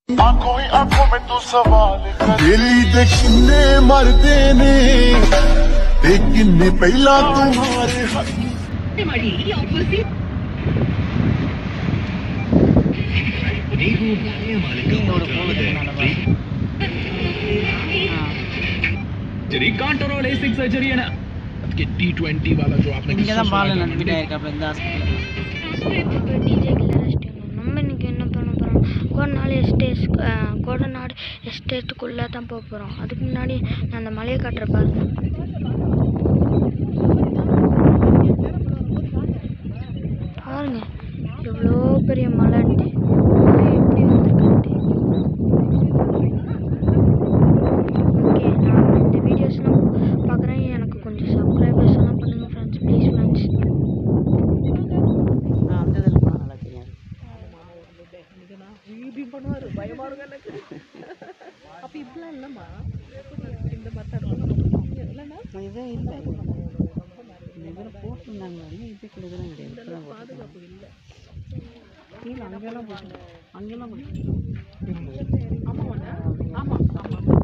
आंखों ही आंखों में तू सवाल दिली दे किन्ने मरदे ने ते किन्ने पहला तुम्हारे रिकॉन्टरो लेसिक सर्जरी है ना कि T20 वाला जो आपने இங்க தான் பால் நம்பிட்டே இருக்கு அப்ப இந்த ஹாஸ்பிடல் டிஜே கில்லர் ரெஸ்ட் நம்ம இன்னைக்கு என்ன பண்ண போறோம் கோடநாடு எஸ்டேட்டுக்குள்ள தான் போக போறோம் அதுக்கு முன்னாடி நான் அந்த மலையை காட்டுற பாருங்க பாருங்க எவ்வளோ பெரிய மலை எப்படி வந்திருக்கு ஓகே நான் இந்த வீடியோஸ்லாம் பார்க்குறேன் எனக்கு கொஞ்சம் சப்ஸ்கிரைபர்ஸ் எல்லாம் பண்ணுங்க ஃப்ரெண்ட்ஸ் ப்ளீஸ் ஃப்ரெண்ட்ஸ் அந்த இதில் போனால் நல்லா தெரியாது அப்போ இப்படிலாம் இல்லைம்மா இந்த மற்ற இதே இல்லை இதில் போட்டிருந்தாங்க இதுக்கு இதெல்லாம் கிடையாது பாதுகாப்பு இல்லை கீழே அங்கெல்லாம் போட்டு அங்கெல்லாம் போட்டு ஆமாம் ஆமாம் ஆமாம்